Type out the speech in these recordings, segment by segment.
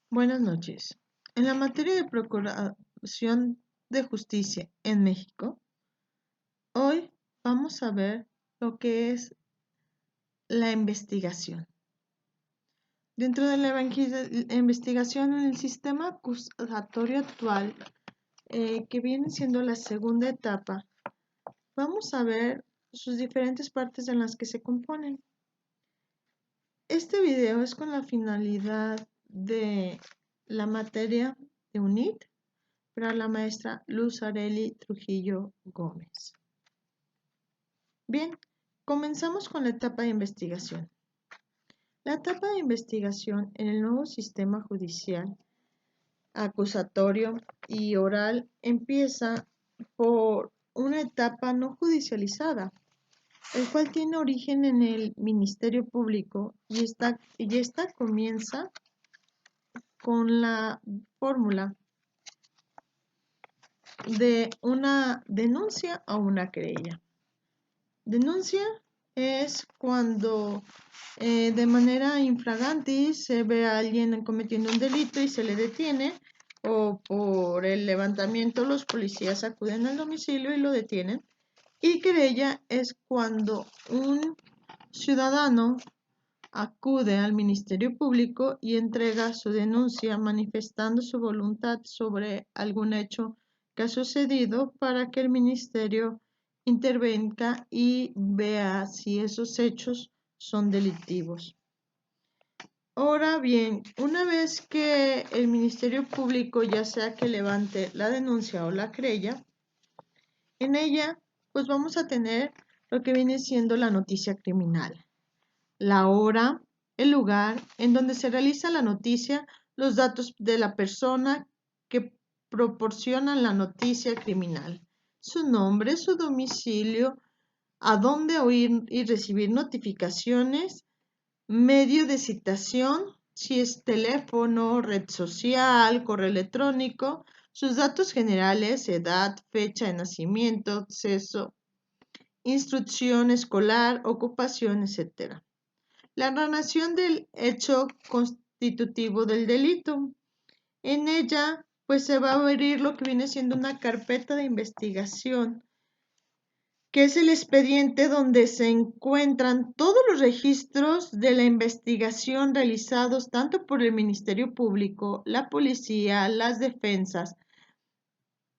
Buenas noches. En la materia de Procuración de Justicia en México, hoy vamos a ver lo que es la investigación. Dentro de la investigación en el sistema acusatorio actual, que viene siendo la segunda etapa, vamos a ver sus diferentes partes en las que se componen. Este video es con la finalidad de la materia de UNIT para la maestra Luz Areli Trujillo Gómez. Bien, comenzamos con la etapa de investigación. La etapa de investigación en el nuevo sistema judicial, acusatorio y oral empieza por una etapa no judicializada, el cual tiene origen en el Ministerio Público y esta comienza con la fórmula de una denuncia o una querella. Denuncia es cuando de manera infragante se ve a alguien cometiendo un delito y se le detiene, o por el levantamiento los policías acuden al domicilio y lo detienen. Y querella es cuando un ciudadano acude al Ministerio Público y entrega su denuncia manifestando su voluntad sobre algún hecho que ha sucedido para que el ministerio intervenga y vea si esos hechos son delictivos. Ahora bien, una vez que el Ministerio Público, ya sea que levante la denuncia o la querella, en ella pues vamos a tener lo que viene siendo la noticia criminal, la hora, el lugar en donde se realiza la noticia, los datos de la persona que proporcionan la noticia criminal, su nombre, su domicilio, a dónde oír y recibir notificaciones, medio de citación, si es teléfono, red social, correo electrónico, sus datos generales, edad, fecha de nacimiento, sexo, instrucción escolar, ocupación, etc. La narración del hecho constitutivo del delito. En ella, pues se va a abrir lo que viene siendo una carpeta de investigación, que es el expediente donde se encuentran todos los registros de la investigación realizados tanto por el Ministerio Público, la policía, las defensas.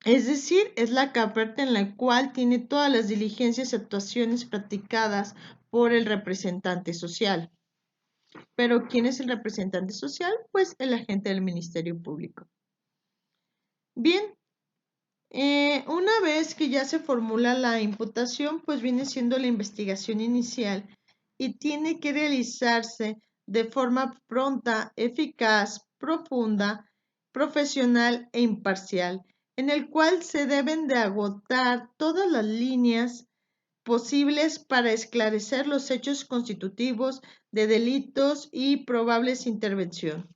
Es decir, es la carpeta en la cual tiene todas las diligencias y actuaciones practicadas por el representante social. Pero ¿quién es el representante social? Pues el agente del Ministerio Público. Bien, una vez que ya se formula la imputación, pues viene siendo la investigación inicial y tiene que realizarse de forma pronta, eficaz, profunda, profesional e imparcial, en el cual se deben de agotar todas las líneas posibles para esclarecer los hechos constitutivos de delitos y probables intervención.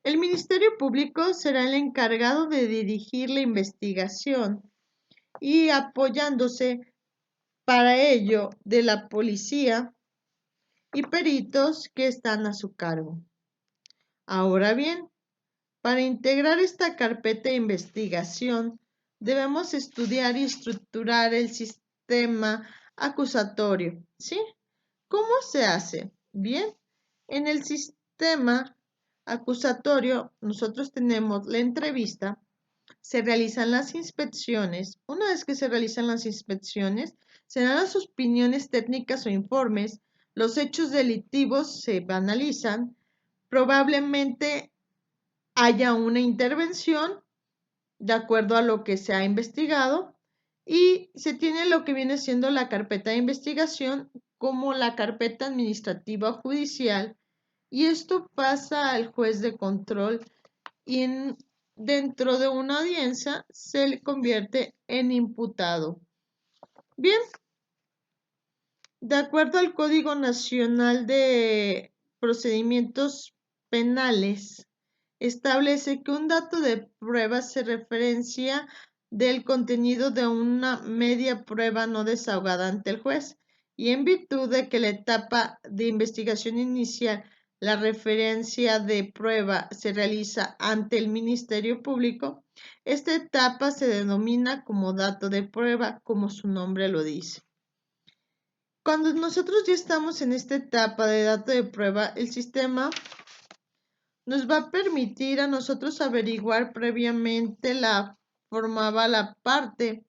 El Ministerio Público será el encargado de dirigir la investigación y apoyándose para ello de la policía y peritos que están a su cargo. Ahora bien, para integrar esta carpeta de investigación, debemos estudiar y estructurar el sistema acusatorio, ¿sí? ¿Cómo se hace? Bien, en el sistema acusatorio nosotros tenemos la entrevista, se realizan las inspecciones. Una vez que se realizan las inspecciones, se dan las opiniones técnicas o informes, los hechos delictivos se analizan, probablemente haya una intervención de acuerdo a lo que se ha investigado y se tiene lo que viene siendo la carpeta de investigación como la carpeta administrativa judicial y esto pasa al juez de control y dentro de una audiencia se le convierte en imputado. Bien, de acuerdo al Código Nacional de Procedimientos Penales, establece que un dato de prueba se referencia del contenido de una media prueba no desahogada ante el juez y en virtud de que la etapa de investigación inicial la referencia de prueba se realiza ante el Ministerio Público, esta etapa se denomina como dato de prueba, como su nombre lo dice. Cuando nosotros ya estamos en esta etapa de dato de prueba, el sistema nos va a permitir a nosotros averiguar previamente la formaba la parte,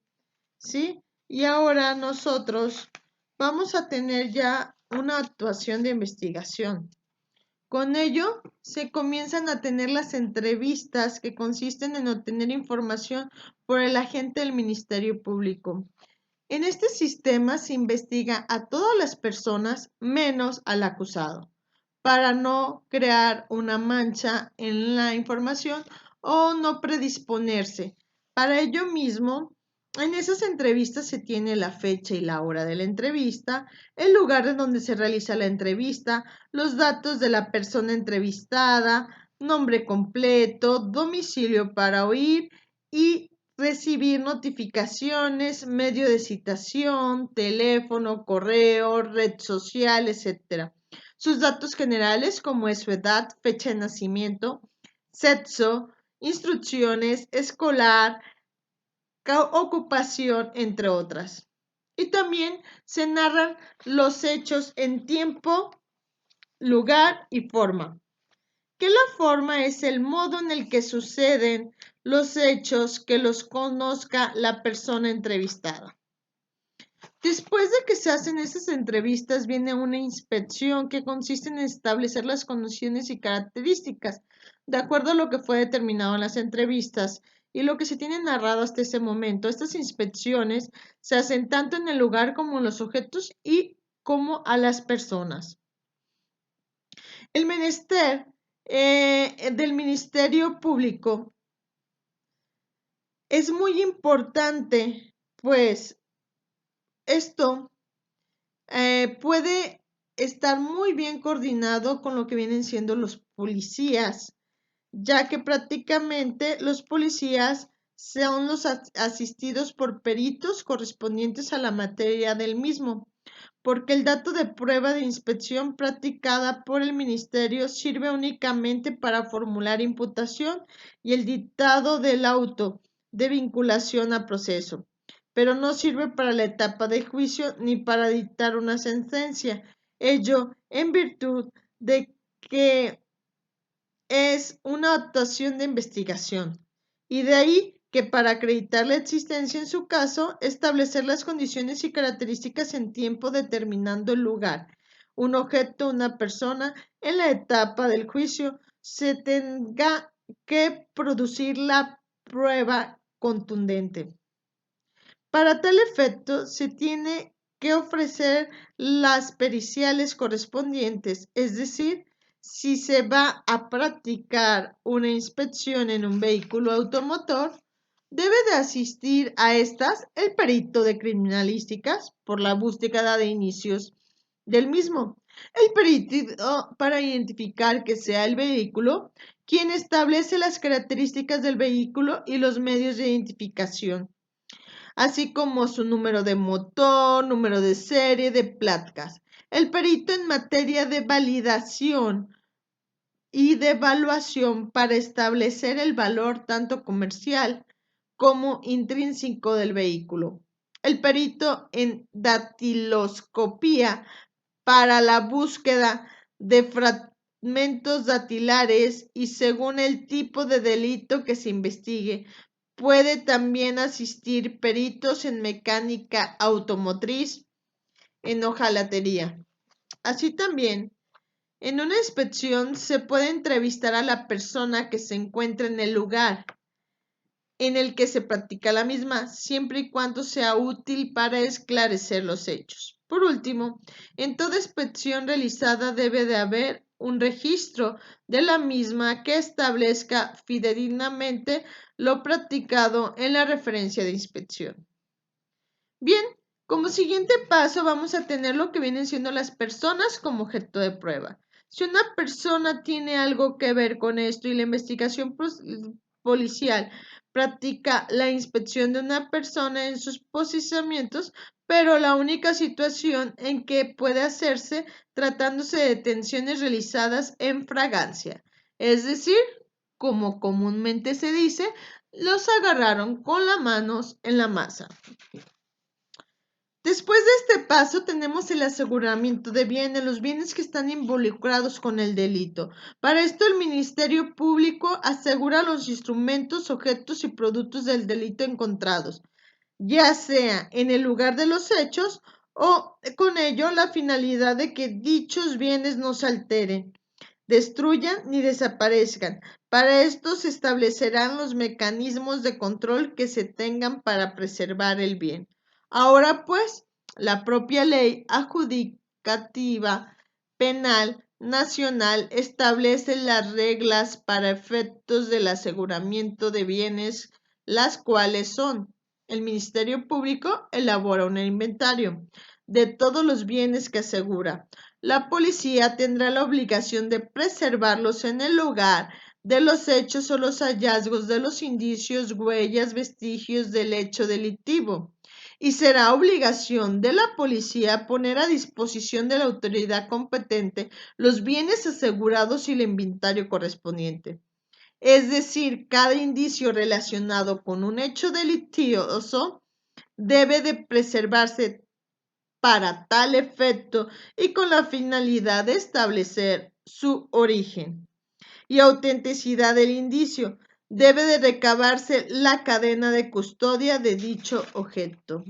¿sí? Y ahora nosotros vamos a tener ya una actuación de investigación. Con ello, se comienzan a tener las entrevistas que consisten en obtener información por el agente del Ministerio Público. En este sistema se investiga a todas las personas menos al acusado, para no crear una mancha en la información o no predisponerse. Para ello mismo, en esas entrevistas se tiene la fecha y la hora de la entrevista, el lugar de donde se realiza la entrevista, los datos de la persona entrevistada, nombre completo, domicilio para oír y recibir notificaciones, medio de citación, teléfono, correo, red social, etc. Sus datos generales, como es su edad, fecha de nacimiento, sexo, instrucciones, escolar, ocupación, entre otras. Y también se narran los hechos en tiempo, lugar y forma. Que la forma es el modo en el que suceden los hechos que los conozca la persona entrevistada. Después de que se hacen esas entrevistas, viene una inspección que consiste en establecer las condiciones y características, de acuerdo a lo que fue determinado en las entrevistas y lo que se tiene narrado hasta ese momento. Estas inspecciones se hacen tanto en el lugar como en los objetos y como a las personas. El menester del Ministerio Público es muy importante, pues esto puede estar muy bien coordinado con lo que vienen siendo los policías, ya que prácticamente los policías son los asistidos por peritos correspondientes a la materia del mismo, porque el dato de prueba de inspección practicada por el Ministerio sirve únicamente para formular imputación y el dictado del auto de vinculación a proceso, pero no sirve para la etapa de juicio ni para dictar una sentencia, ello en virtud de que es una actuación de investigación, y de ahí que para acreditar la existencia en su caso, establecer las condiciones y características en tiempo determinando el lugar, un objeto, una persona, en la etapa del juicio, se tenga que producir la prueba contundente. Para tal efecto, se tiene que ofrecer las periciales correspondientes, es decir, si se va a practicar una inspección en un vehículo automotor, debe de asistir a estas el perito de criminalísticas por la búsqueda de indicios del mismo. El perito para identificar que sea el vehículo, quien establece las características del vehículo y los medios de identificación, así como su número de motor, número de serie, de placas. El perito en materia de validación y de evaluación para establecer el valor tanto comercial como intrínseco del vehículo. El perito en datiloscopía para la búsqueda de fragmentos dactilares y según el tipo de delito que se investigue. Puede también asistir peritos en mecánica automotriz, en hojalatería. Así también, en una inspección se puede entrevistar a la persona que se encuentra en el lugar en el que se practica la misma, siempre y cuando sea útil para esclarecer los hechos. Por último, en toda inspección realizada debe de haber un registro de la misma que establezca fidedignamente lo practicado en la referencia de inspección. Bien, como siguiente paso vamos a tener lo que vienen siendo las personas como objeto de prueba. Si una persona tiene algo que ver con esto y la investigación policial practica la inspección de una persona en sus posicionamientos, pero la única situación en que puede hacerse tratándose de detenciones realizadas en fragancia, es decir, como comúnmente se dice, los agarraron con las manos en la masa. Después de este paso tenemos el aseguramiento de bienes, los bienes que están involucrados con el delito. Para esto el Ministerio Público asegura los instrumentos, objetos y productos del delito encontrados, ya sea en el lugar de los hechos o con ello la finalidad de que dichos bienes no se alteren, destruyan ni desaparezcan. Para esto se establecerán los mecanismos de control que se tengan para preservar el bien. Ahora pues, la propia ley adjudicativa penal nacional establece las reglas para efectos del aseguramiento de bienes, las cuales son: el Ministerio Público elabora un inventario de todos los bienes que asegura. La policía tendrá la obligación de preservarlos en el lugar de los hechos o los hallazgos de los indicios, huellas, vestigios del hecho delictivo. Y será obligación de la policía poner a disposición de la autoridad competente los bienes asegurados y el inventario correspondiente. Es decir, cada indicio relacionado con un hecho delictuoso debe de preservarse para tal efecto y con la finalidad de establecer su origen y autenticidad del indicio. Debe de recabarse la cadena de custodia de dicho objeto.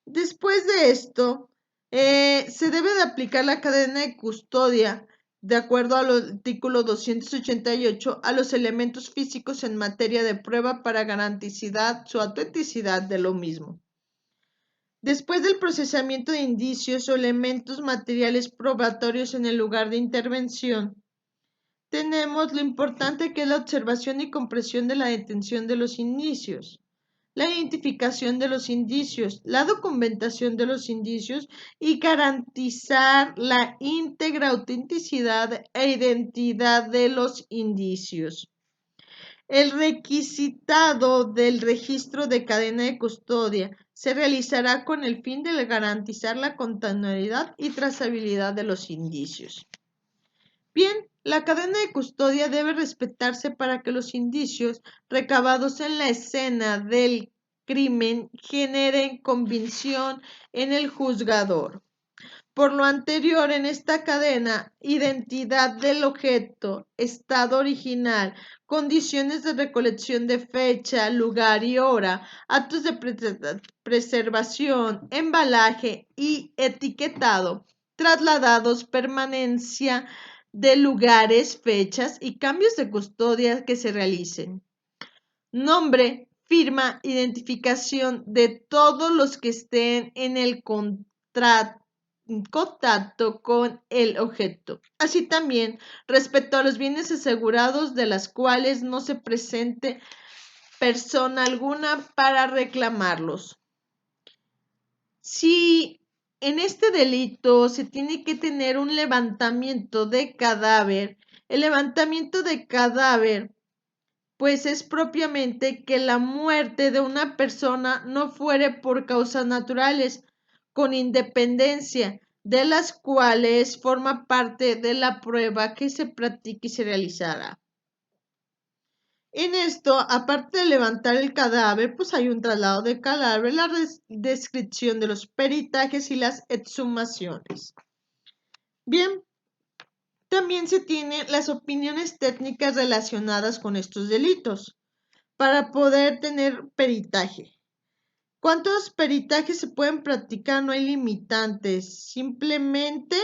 Después de esto, se debe de aplicar la cadena de custodia de acuerdo al artículo 288 a los elementos físicos en materia de prueba para garantizar su autenticidad de lo mismo. Después del procesamiento de indicios o elementos materiales probatorios en el lugar de intervención, tenemos lo importante que es la observación y comprensión de la detención de los indicios, la identificación de los indicios, la documentación de los indicios y garantizar la íntegra autenticidad e identidad de los indicios. El requisitado del registro de cadena de custodia se realizará con el fin de garantizar la continuidad y trazabilidad de los indicios. Bien, la cadena de custodia debe respetarse para que los indicios recabados en la escena del crimen generen convicción en el juzgador. Por lo anterior, en esta cadena, identidad del objeto, estado original, condiciones de recolección de fecha, lugar y hora, actos de preservación, embalaje y etiquetado, trasladados, permanencia de lugares, fechas y cambios de custodia que se realicen. Nombre, firma, identificación de todos los que estén en el contacto con el objeto. Así también respecto a los bienes asegurados de las cuales no se presente persona alguna para reclamarlos. Si en este delito se tiene que tener un levantamiento de cadáver, el levantamiento de cadáver pues es propiamente que la muerte de una persona no fuere por causas naturales, con independencia de las cuales forma parte de la prueba que se practique y se realizará. En esto, aparte de levantar el cadáver, pues hay un traslado de cadáver, la descripción de los peritajes y las exhumaciones. Bien, también se tienen las opiniones técnicas relacionadas con estos delitos para poder tener peritaje. ¿Cuántos peritajes se pueden practicar? No hay limitantes, simplemente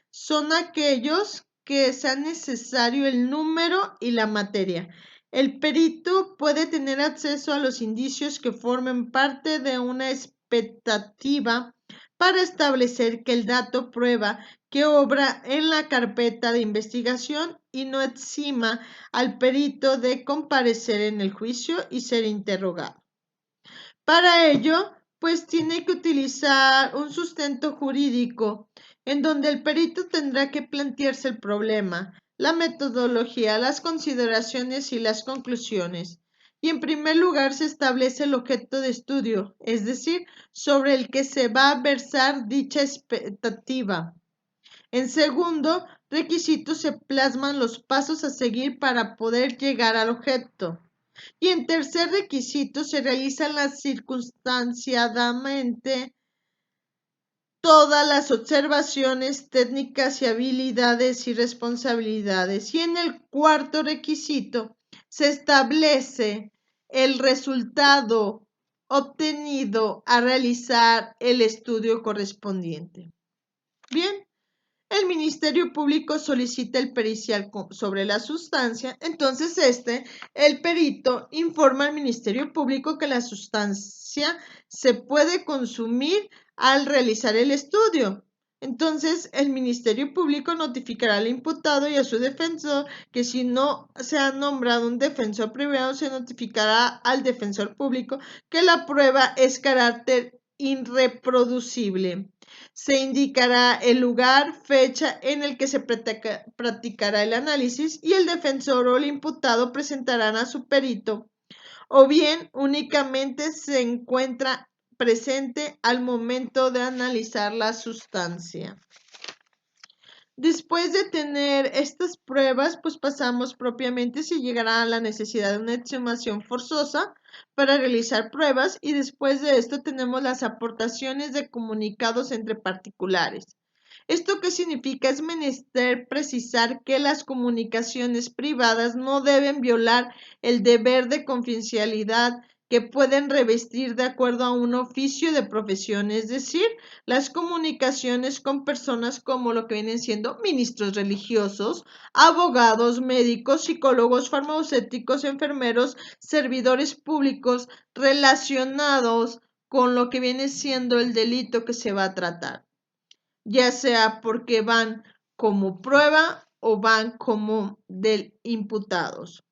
son aquellos que sea necesario el número y la materia. El perito puede tener acceso a los indicios que formen parte de una expectativa para establecer que el dato prueba que obra en la carpeta de investigación y no exima al perito de comparecer en el juicio y ser interrogado. Para ello, pues tiene que utilizar un sustento jurídico en donde el perito tendrá que plantearse el problema la metodología, las consideraciones y las conclusiones. Y en primer lugar se establece el objeto de estudio, es decir, sobre el que se va a versar dicha expectativa. En segundo requisito se plasman los pasos a seguir para poder llegar al objeto. Y en tercer requisito se realizan las circunstanciadamente todas las observaciones técnicas y habilidades y responsabilidades. Y en el cuarto requisito se establece el resultado obtenido a realizar el estudio correspondiente. Bien, el Ministerio Público solicita el pericial sobre la sustancia, entonces el perito informa al Ministerio Público que la sustancia se puede consumir al realizar el estudio. Entonces, el Ministerio Público notificará al imputado y a su defensor que si no se ha nombrado un defensor privado, se notificará al defensor público que la prueba es carácter irreproducible. Se indicará el lugar, fecha en el que se practicará el análisis y el defensor o el imputado presentarán a su perito o bien únicamente se encuentra presente al momento de analizar la sustancia. Después de tener estas pruebas, pues pasamos propiamente si llegará a la necesidad de una exhumación forzosa para realizar pruebas y después de esto tenemos las aportaciones de comunicados entre particulares. ¿Esto qué significa? Es menester precisar que las comunicaciones privadas no deben violar el deber de confidencialidad que pueden revestir de acuerdo a un oficio de profesión, es decir, las comunicaciones con personas como lo que vienen siendo ministros religiosos, abogados, médicos, psicólogos, farmacéuticos, enfermeros, servidores públicos relacionados con lo que viene siendo el delito que se va a tratar, ya sea porque van como prueba o van como imputados.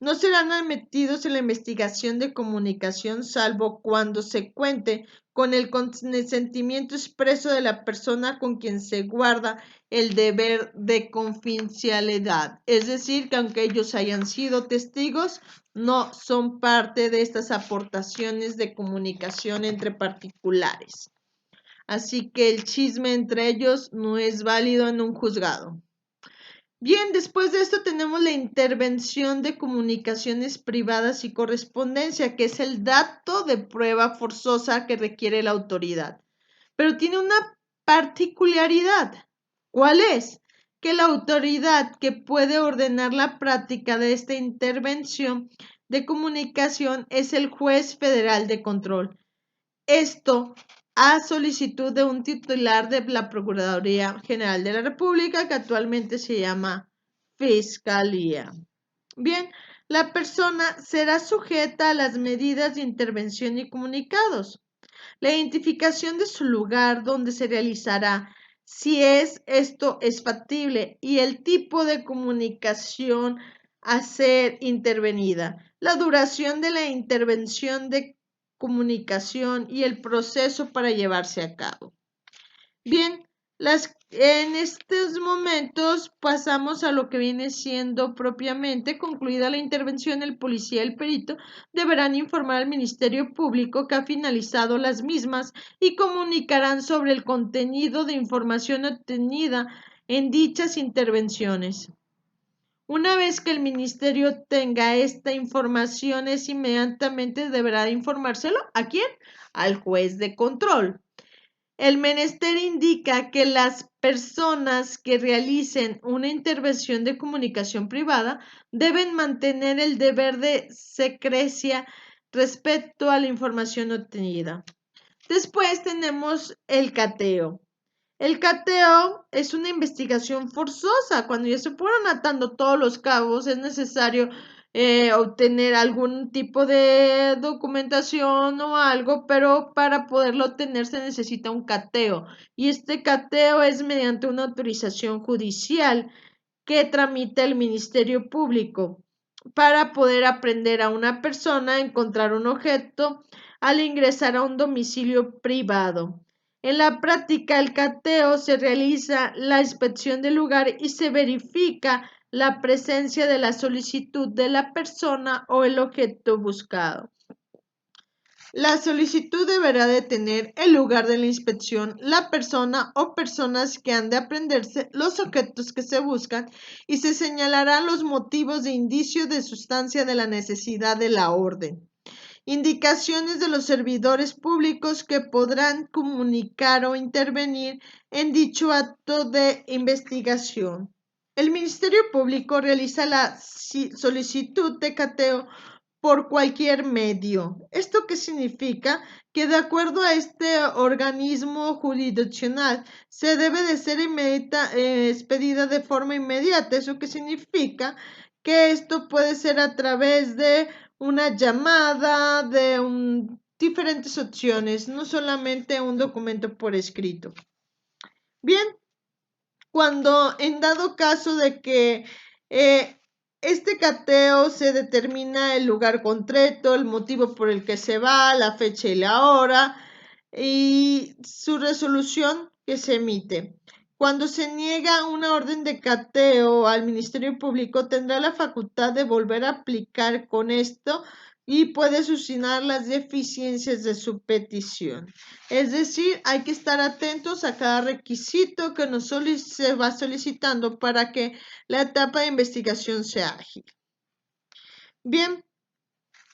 No serán admitidos en la investigación de comunicación salvo cuando se cuente con el consentimiento expreso de la persona con quien se guarda el deber de confidencialidad. Es decir, que aunque ellos hayan sido testigos, no son parte de estas aportaciones de comunicación entre particulares. Así que el chisme entre ellos no es válido en un juzgado. Bien, después de esto tenemos la intervención de comunicaciones privadas y correspondencia, que es el dato de prueba forzosa que requiere la autoridad. Pero tiene una particularidad. ¿Cuál es? Que la autoridad que puede ordenar la práctica de esta intervención de comunicación es el juez federal de control. Esto a solicitud de un titular de la Procuraduría General de la República, que actualmente se llama Fiscalía. Bien, la persona será sujeta a las medidas de intervención y comunicados. La identificación de su lugar donde se realizará, si esto es factible, y el tipo de comunicación a ser intervenida. La duración de la intervención de comunicación y el proceso para llevarse a cabo. Bien, en estos momentos pasamos a lo que viene siendo propiamente concluida la intervención. El policía y el perito deberán informar al Ministerio Público que ha finalizado las mismas y comunicarán sobre el contenido de información obtenida en dichas intervenciones. Una vez que el ministerio tenga esta información, inmediatamente deberá informárselo ¿a quién? Al juez de control. El menester indica que las personas que realicen una intervención de comunicación privada deben mantener el deber de secrecía respecto a la información obtenida. Después tenemos el cateo. El cateo es una investigación forzosa. Cuando ya se fueron atando todos los cabos, es necesario obtener algún tipo de documentación o algo, pero para poderlo obtener se necesita un cateo. Y este cateo es mediante una autorización judicial que tramita el Ministerio Público para poder aprender a una persona, encontrar un objeto al ingresar a un domicilio privado. En la práctica, el cateo se realiza la inspección del lugar y se verifica la presencia de la solicitud de la persona o el objeto buscado. La solicitud deberá de tener el lugar de la inspección, la persona o personas que han de aprenderse, los objetos que se buscan y se señalarán los motivos de indicio de sustancia de la necesidad de la orden. Indicaciones de los servidores públicos que podrán comunicar o intervenir en dicho acto de investigación. El Ministerio Público realiza la solicitud de cateo por cualquier medio. ¿Esto qué significa? Que de acuerdo a este organismo jurisdiccional se debe de ser expedida de forma inmediata. ¿Eso qué significa? Que esto puede ser a través de una llamada, de diferentes opciones, no solamente un documento por escrito. Bien, cuando en dado caso de que este cateo se determina el lugar concreto, el motivo por el que se va, la fecha y la hora y su resolución que se emite. Cuando se niega una orden de cateo al Ministerio Público, tendrá la facultad de volver a aplicar con esto y puede solucionar las deficiencias de su petición. Es decir, hay que estar atentos a cada requisito que se va solicitando para que la etapa de investigación sea ágil. Bien,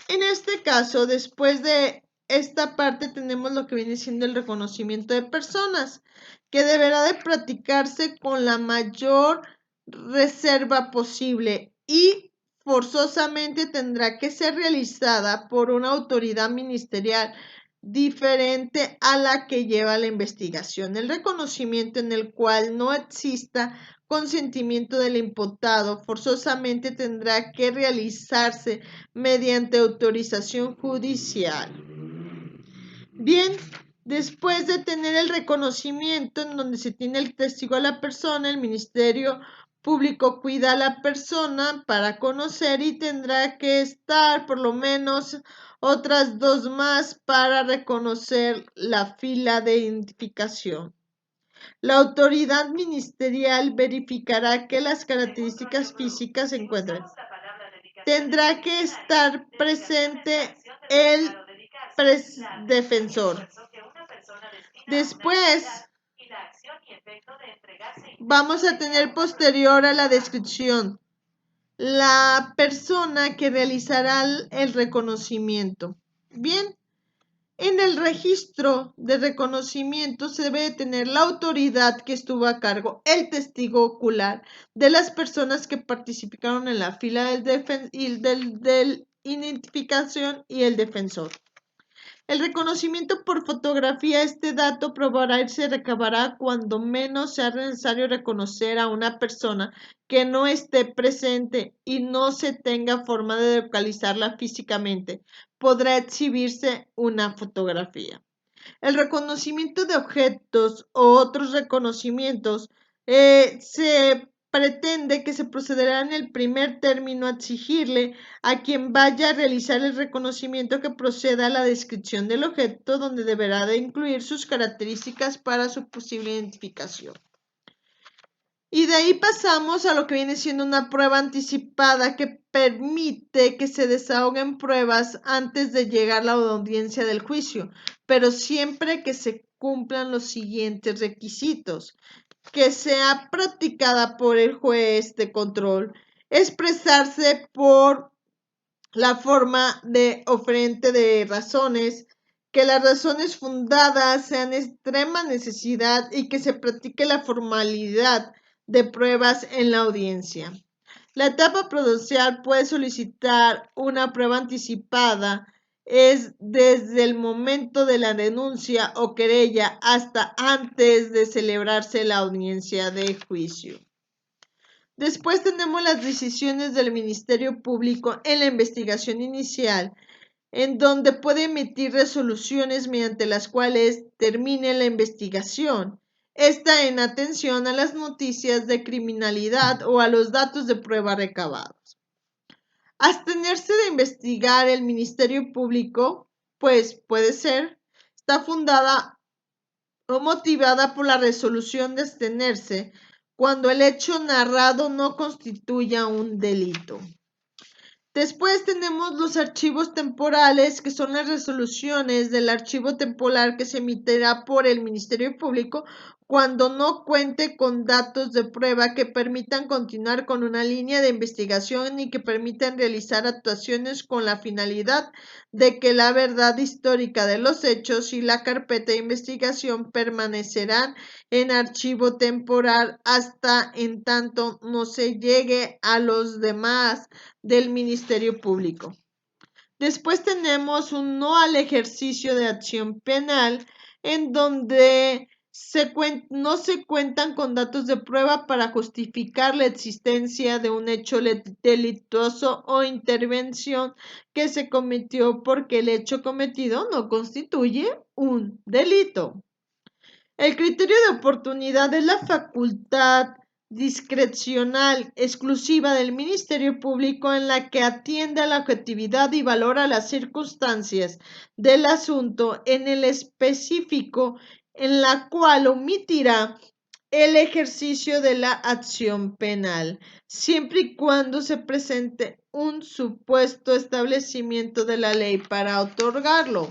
en este caso, después de esta parte tenemos lo que viene siendo el reconocimiento de personas, que deberá de practicarse con la mayor reserva posible y forzosamente tendrá que ser realizada por una autoridad ministerial diferente a la que lleva la investigación. El reconocimiento en el cual no exista consentimiento del imputado forzosamente tendrá que realizarse mediante autorización judicial. Bien, después de tener el reconocimiento en donde se tiene el testigo a la persona, el Ministerio Público cuida a la persona para conocer y tendrá que estar por lo menos otras 2 más para reconocer la fila de identificación. La autoridad ministerial verificará que las características físicas se encuentran. Tendrá que estar presente el defensor. Después, vamos a tener posterior a la descripción la persona que realizará el reconocimiento. Bien, en el registro de reconocimiento se debe de tener la autoridad que estuvo a cargo, el testigo ocular de las personas que participaron en la fila del identificación y el defensor. El reconocimiento por fotografía, este dato probará y se recabará cuando menos sea necesario reconocer a una persona que no esté presente y no se tenga forma de localizarla físicamente. Podrá exhibirse una fotografía. El reconocimiento de objetos o otros reconocimientos se pretende que se procederá en el primer término a exigirle a quien vaya a realizar el reconocimiento que proceda a la descripción del objeto, donde deberá de incluir sus características para su posible identificación. Y de ahí pasamos a lo que viene siendo una prueba anticipada que permite que se desahoguen pruebas antes de llegar a la audiencia del juicio, pero siempre que se cumplan los siguientes requisitos: que sea practicada por el juez de control, expresarse por la forma de oferente de razones, que las razones fundadas sean extrema necesidad y que se practique la formalidad de pruebas en la audiencia. La etapa prudencial puede solicitar una prueba anticipada es desde el momento de la denuncia o querella hasta antes de celebrarse la audiencia de juicio. Después tenemos las decisiones del Ministerio Público en la investigación inicial, en donde puede emitir resoluciones mediante las cuales termine la investigación. Esta en atención a las noticias de criminalidad o a los datos de prueba recabados. Abstenerse de investigar el Ministerio Público, pues puede ser, está fundada o motivada por la resolución de abstenerse cuando el hecho narrado no constituya un delito. Después tenemos los archivos temporales, que son las resoluciones del archivo temporal que se emitirá por el Ministerio Público cuando no cuente con datos de prueba que permitan continuar con una línea de investigación y que permitan realizar actuaciones con la finalidad de que la verdad histórica de los hechos y la carpeta de investigación permanecerán en archivo temporal hasta en tanto no se llegue a los demás del Ministerio Público. Después tenemos un no al ejercicio de acción penal, en donde no se cuentan con datos de prueba para justificar la existencia de un hecho delictuoso o intervención que se cometió porque el hecho cometido no constituye un delito. El criterio de oportunidad es la facultad discrecional exclusiva del Ministerio Público en la que atiende a la objetividad y valora las circunstancias del asunto en el específico en la cual omitirá el ejercicio de la acción penal, siempre y cuando se presente un supuesto establecimiento de la ley para otorgarlo.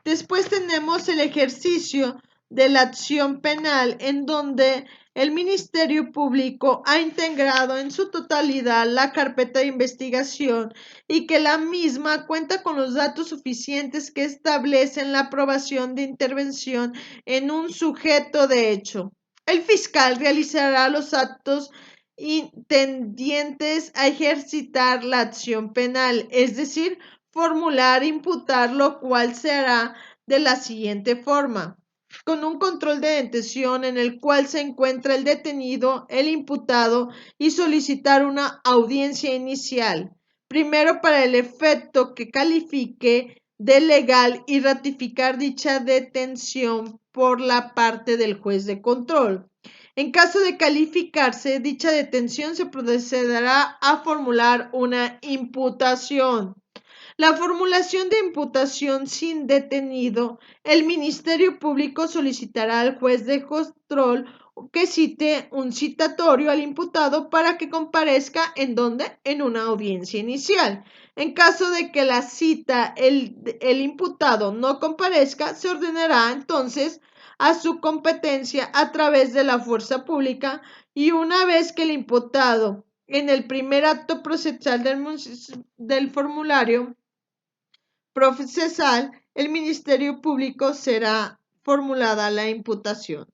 Después tenemos el ejercicio de la acción penal, en donde el Ministerio Público ha integrado en su totalidad la carpeta de investigación y que la misma cuenta con los datos suficientes que establecen la aprobación de intervención en un sujeto de hecho. El fiscal realizará los actos tendientes a ejercitar la acción penal, es decir, formular, imputar, lo cual se hará de la siguiente forma: con un control de detención en el cual se encuentra el detenido, el imputado, y solicitar una audiencia inicial, primero para el efecto que califique de legal y ratificar dicha detención por la parte del juez de control. En caso de calificarse dicha detención, se procederá a formular una imputación. La formulación de imputación sin detenido, el Ministerio Público solicitará al juez de control que cite un citatorio al imputado para que comparezca en una audiencia inicial. En caso de que la cita el imputado no comparezca, se ordenará entonces a su competencia a través de la fuerza pública, y una vez que el imputado en el primer acto procesal del formulario procesal, el Ministerio Público será formulada la imputación.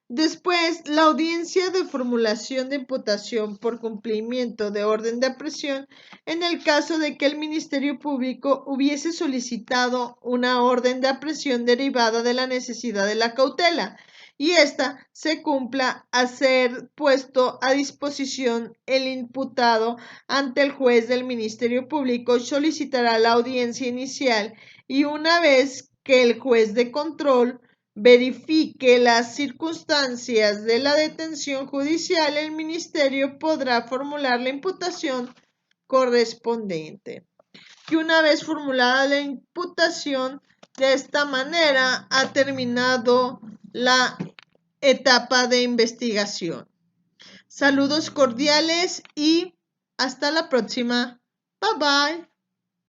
Después, la audiencia de formulación de imputación por cumplimiento de orden de aprehensión, en el caso de que el Ministerio Público hubiese solicitado una orden de aprehensión derivada de la necesidad de la cautela y ésta se cumpla, a ser puesto a disposición el imputado ante el juez del Ministerio Público, solicitará la audiencia inicial, y una vez que el juez de control verifique las circunstancias de la detención judicial, el Ministerio podrá formular la imputación correspondiente. Y una vez formulada la imputación, de esta manera ha terminado la etapa de investigación. Saludos cordiales y hasta la próxima. Bye bye.